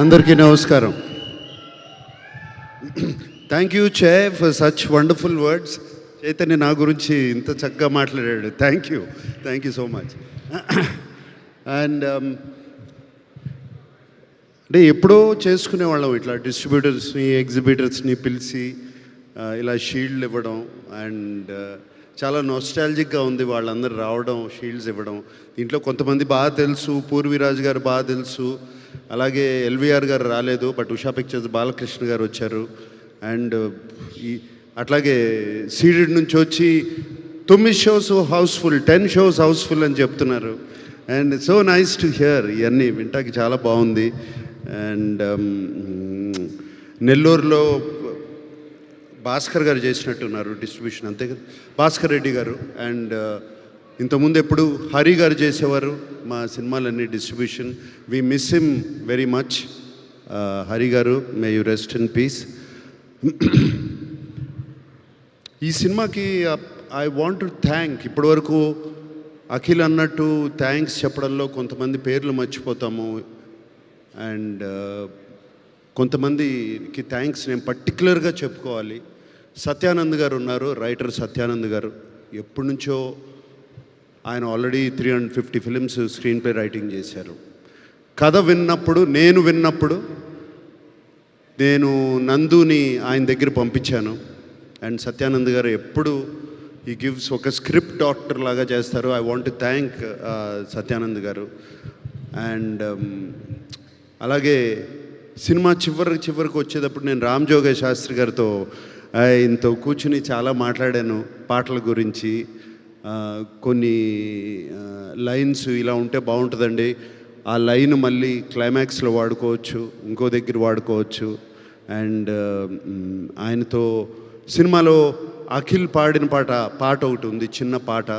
అందరికీ నమస్కారం. Thank you చే for such wonderful words. Chaitanya నా గురించి ఇంత చక్కగా మాట్లాడాడు. Thank you so much. And అంటే ఎప్పుడో చేసుకునేవాళ్ళం ఇట్లా డిస్ట్రిబ్యూటర్స్ని ఎగ్జిబిటర్స్ని పిలిచి ఇలా షీల్డ్లు ఇవ్వడం. అండ్ చాలా నోస్టాలజిక్గా ఉంది వాళ్ళందరూ రావడం, షీల్డ్స్ ఇవ్వడం. దీంట్లో కొంతమంది బాగా తెలుసు, పూర్వీరాజు గారు బాగా తెలుసు, అలాగే ఎల్వీఆర్ గారు రాలేదు, బట్ ఉషా పిక్చర్స్ బాలకృష్ణ గారు వచ్చారు. అండ్ అట్లాగే సీడెడ్ నుంచి వచ్చి 9 షోస్ హౌస్ఫుల్, 10 షోస్ హౌస్ఫుల్ అని చెప్తున్నారు. And so nice to hear. ఇవన్నీ వింటాకి చాలా బాగుంది. అండ్ నెల్లూరులో భాస్కర్ గారు చేసినట్టున్నారు డిస్ట్రిబ్యూషన్, అంతే కదా, భాస్కర్ రెడ్డి గారు. అండ్ ఇంతకుముందు ఎప్పుడు హరి గారు చేసేవారు మా సినిమాలన్నీ distribution. We miss him very much. Hari garu, may you rest in peace. ఈ సినిమాకి ఐ వాంట్ టు థ్యాంక్, ఇప్పటివరకు అఖిల్ అన్నట్టు థ్యాంక్స్ చెప్పడంలో కొంతమంది పేర్లు మర్చిపోతాము. అండ్ కొంతమందికి థ్యాంక్స్ నేను పర్టికులర్గా చెప్పుకోవాలి. సత్యానంద్ గారు ఉన్నారు, రైటర్ సత్యానంద్ గారు. ఎప్పటి నుంచో ఆయన already 350 films screen play writing చేశారు. కథ విన్నప్పుడు, నేను నందుని ఆయన దగ్గర పంపించాను. అండ్ సత్యానంద్ గారు ఎప్పుడు ఈ గివ్స్ ఒక స్క్రిప్ట్ డాక్టర్ లాగా చేస్తారు. I want to thank Satyanand గారు. అండ్ అలాగే సినిమా చివరికి వచ్చేటప్పుడు నేను రామ్ జోగయ్య శాస్త్రి గారితో ఆయనతో కూర్చుని చాలా మాట్లాడాను పాటల గురించి. కొన్ని లైన్స్ ఇలా ఉంటే బాగుంటుందండి, ఆ లైన్ మళ్ళీ క్లైమాక్స్లో వాడుకోవచ్చు, ఇంకో దగ్గర వాడుకోవచ్చు. అండ్ ఆయనతో సినిమాలో అఖిల్ పాడిన పాట ఒకటి ఉంది, చిన్న పాట,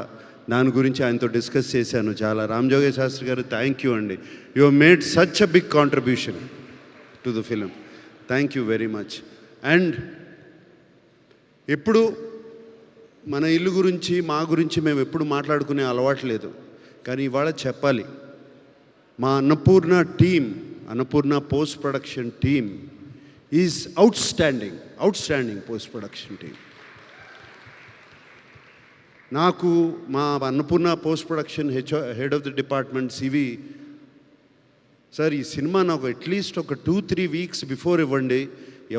దాని గురించి ఆయనతో డిస్కస్ చేశాను చాలా. రామ్ జోగయ్య శాస్త్రి గారు, థ్యాంక్ యూ అండి. You have made such a big contribution to the film. Thank you very much. And ఎప్పుడు మన ఇల్లు గురించి, మా గురించి మేము ఎప్పుడు మాట్లాడుకునే అలవాటు లేదు, కానీ ఇవాళ చెప్పాలి. మా Annapurna post production team is outstanding post production team. నాకు మా Annapurna post production head of the department CV sir, ఈ సినిమా నాకు అట్లీస్ట్ ఒక 2-3 వీక్స్ బిఫోర్ ఇవ్వండి,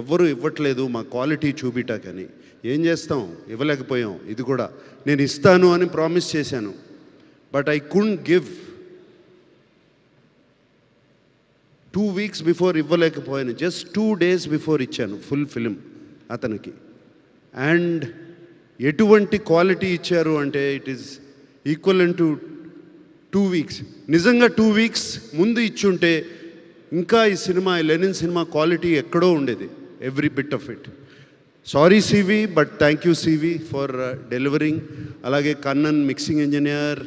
ఎవ్వరూ ఇవ్వట్లేదు మా క్వాలిటీ చూపిటాకని. ఏం చేస్తాం, ఇవ్వలేకపోయాం. ఇది కూడా నేను ఇస్తాను అని ప్రామిస్ చేశాను, but I couldn't give. 2 weeks before ఇవ్వలేకపోయాను, జస్ట్ 2 డేస్ బిఫోర్ ఇచ్చాను ఫుల్ ఫిలిం అతనికి. అండ్ ఎటువంటి క్వాలిటీ ఇచ్చారు అంటే it is equivalent to 2 weeks. నిజంగా 2 వీక్స్ ముందు ఇచ్చుంటే ఇంకా ఈ సినిమా, లెనిన్ సినిమా క్వాలిటీ ఎక్కడో ఉండేది, every bit of it. Sorry CV, but thank you CV for delivering. అలాగే Kannan mixing engineer,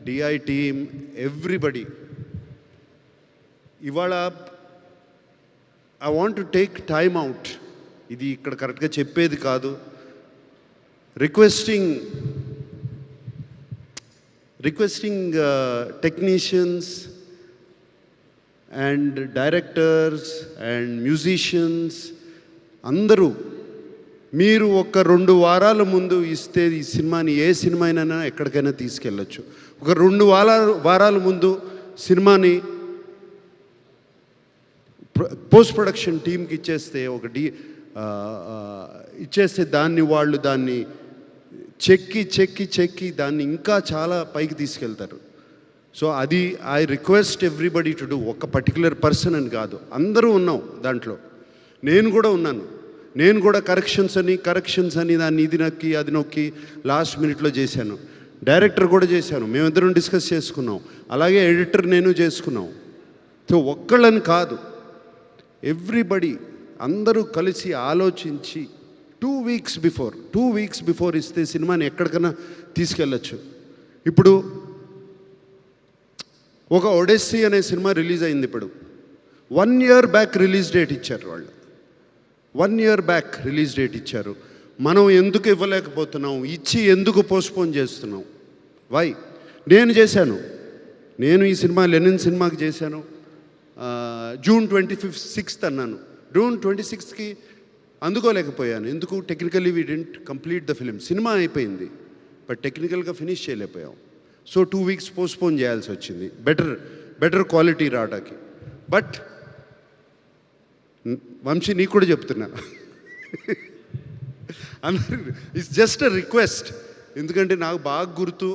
DI team, everybody. ఇవాళ I want to take time out, ఇది ఇక్కడ కరెక్ట్గా చెప్పేది కాదు, requesting technicians and directors and musicians అందరూ, మీరు ఒక 2 వారాల ముందు ఇస్తే ఈ సినిమాని, ఏ సినిమా అయినా ఎక్కడికైనా తీసుకెళ్ళచ్చు. ఒక 2 వారాల ముందు సినిమాని పోస్ట్ ప్రొడక్షన్ టీంకి ఇచ్చేస్తే, ఇచ్చేస్తే వాళ్ళు దాన్ని చెక్కి దాన్ని ఇంకా చాలా పైకి తీసుకెళ్తారు. సో అది I request everybody to do. ఒక పర్టికులర్ పర్సన్ అని కాదు, అందరూ ఉన్నాం దాంట్లో. నేను కూడా ఉన్నాను. నేను కూడా కరెక్షన్స్ అని దాన్ని ఇది నొక్కి అది నొక్కి లాస్ట్ మినిట్లో చేశాను. డైరెక్టర్ కూడా చేశాను, మేమిద్దరం డిస్కస్ చేసుకున్నాం. అలాగే ఎడిటర్ నేను చేసుకున్నాం. సో ఒక్కళ్ళని కాదు, ఎవ్రీబడి అందరూ కలిసి ఆలోచించి 2 వీక్స్ బిఫోర్ ఇస్తే సినిమాని ఎక్కడికైనా తీసుకెళ్ళచ్చు. ఇప్పుడు ఒక ఒడెస్సీ అనే సినిమా రిలీజ్ అయింది. ఇప్పుడు 1 year బ్యాక్ రిలీజ్ డేట్ ఇచ్చారు వాళ్ళు. 1 year బ్యాక్ రిలీజ్ డేట్ ఇచ్చారు. మనం ఎందుకు ఇవ్వలేకపోతున్నాం, ఇచ్చి ఎందుకు పోస్ట్పోన్ చేస్తున్నాం? వై? నేను చేశాను, నేను ఈ సినిమా లెనిన్ సినిమాకి చేశాను, జూన్ 26th అన్నాను. జూన్ 26కి అందుకోలేకపోయాను. ఎందుకు? Technically we didn't complete the film. Cinema అయిపోయింది, బట్ టెక్నికల్గా ఫినిష్ చేయలేకపోయాం. సో 2 weeks పోస్ట్పోన్ చేయాల్సి వచ్చింది బెటర్ క్వాలిటీ రావడానికి. బట్ వంశీ నీకు కూడా చెప్తున్నా, అందరూ ఇట్స్ జస్ట్ అ రిక్వెస్ట్. ఎందుకంటే నాకు బాగా గుర్తు,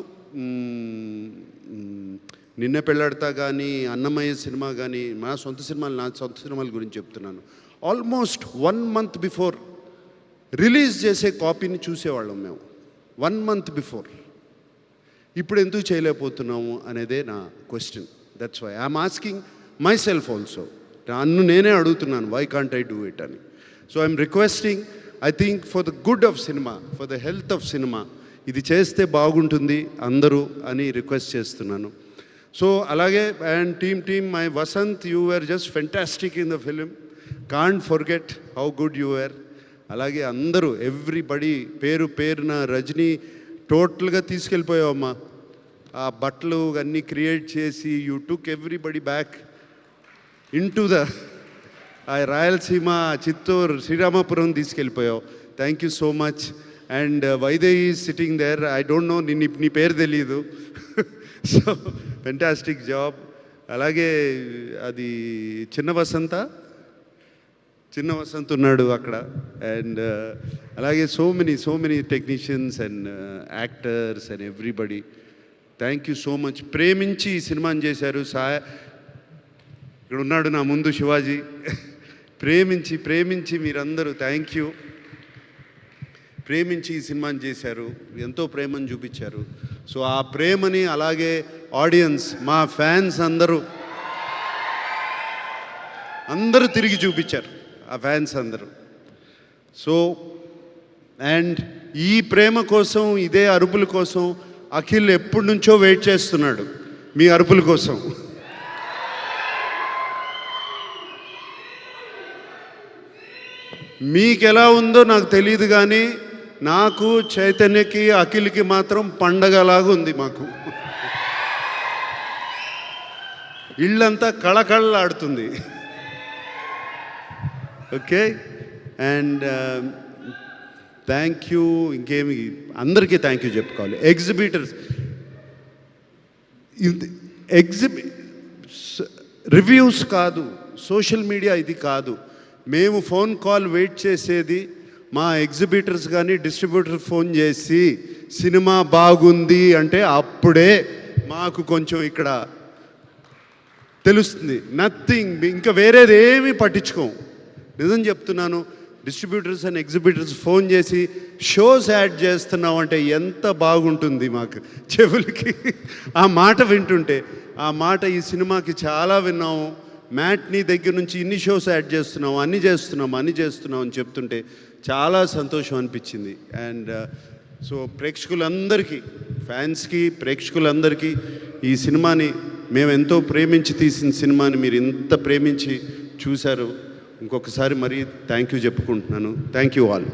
నిన్న పెళ్ళాడతా కానీ, అన్నమయ్య సినిమా కానీ, నా సొంత సినిమాల గురించి చెప్తున్నాను. ఆల్మోస్ట్ 1 month బిఫోర్ రిలీజ్ చేసే కాపీని చూసేవాళ్ళం మేము, 1 month బిఫోర్. ఇప్పుడు ఎందుకు చేయలేకపోతున్నాము అనేదే నా question. That's why I'm asking myself also. నన్ను నేనే అడుగుతున్నాను, why can't I do it అని. So I'm requesting, I think for the good of cinema, for the health of cinema, ఇది చేస్తే బాగుంటుంది అందరూ అని రిక్వెస్ట్ చేస్తున్నాను. సో అలాగే and team my Vasanth, you were just fantastic in the film, can't forget how good you were. అలాగే అందరూ everybody పేరున, రజనీ టోటల్గా తీసుకెళ్ళిపోయావమ్మా. ఆ బట్టలు అన్నీ క్రియేట్ చేసి you took everybody back into the Rayalaseema, Chittoor, Sriramapuram తీసుకెళ్ళిపోయావు. Thank you so much. And Vaidehi sitting there, I don't know, నీ పేరు తెలీదు. So fantastic job. అలాగే అది చిన్న వసంత్ ఉన్నాడు అక్కడ. అండ్ అలాగే so many technicians and actors and everybody, thank you so much. ప్రేమించి ఈ సినిమాని చేశారు. ఇక్కడ ఉన్నాడు నా ముందు శివాజీ. ప్రేమించి మీరందరూ థ్యాంక్ యూ. ప్రేమించి ఈ సినిమాని చేశారు, ఎంతో ప్రేమను చూపించారు. సో ఆ ప్రేమని అలాగే ఆడియన్స్, మా ఫ్యాన్స్ అందరూ తిరిగి చూపించారు, ఆ ఫ్యాన్స్ అందరూ. సో అండ్ ఈ ప్రేమ కోసం, ఇదే అరుపుల కోసం అఖిల్ ఎప్పటి నుంచో వెయిట్ చేస్తున్నాడు, మీ అరుపుల కోసం. మీకు ఎలా ఉందో నాకు తెలియదు, కానీ నాకు, చైతన్యకి, అఖిల్కి మాత్రం పండగలాగా ఉంది. మాకు ఇళ్ళంతా కళకళలాడుతుంది. Okay, and thank you. ఇంకేమి అందరికీ థ్యాంక్ యూ చెప్పుకోవాలి. ఎగ్జిబిటర్స్, రివ్యూస్ కాదు, సోషల్ మీడియా ఇది కాదు. మేము ఫోన్ కాల్ వెయిట్ చేసేది మా ఎగ్జిబిటర్స్ కానీ డిస్ట్రిబ్యూటర్ ఫోన్ చేసి సినిమా బాగుంది అంటే అప్పుడే మాకు కొంచెం ఇక్కడ తెలుస్తుంది. నథింగ్, ఇంకా వేరేది ఏమీ పట్టించుకోం. నిజం చెప్తున్నాను. డిస్ట్రిబ్యూటర్స్ అండ్ ఎగ్జిబిటర్స్ ఫోన్ చేసి షోస్ యాడ్ చేస్తున్నావు అంటే ఎంత బాగుంటుంది మాకు చెవులకి. ఆ మాట వింటుంటే, ఆ మాట ఈ సినిమాకి చాలా విన్నాము. మ్యాట్నీ దగ్గర నుంచి ఇన్ని షోస్ యాడ్ చేస్తున్నాం, అన్ని చేస్తున్నాం అని చెప్తుంటే చాలా సంతోషం అనిపించింది. అండ్ సో ప్రేక్షకులందరికీ, ఫ్యాన్స్కి, ప్రేక్షకులందరికీ ఈ సినిమాని, మేము ఎంతో ప్రేమించి తీసిన సినిమాని మీరు ఇంత ప్రేమించి చూశారు. ఇంకొకసారి మరీ థ్యాంక్ యూ చెప్పుకుంటున్నాను. Thank you all.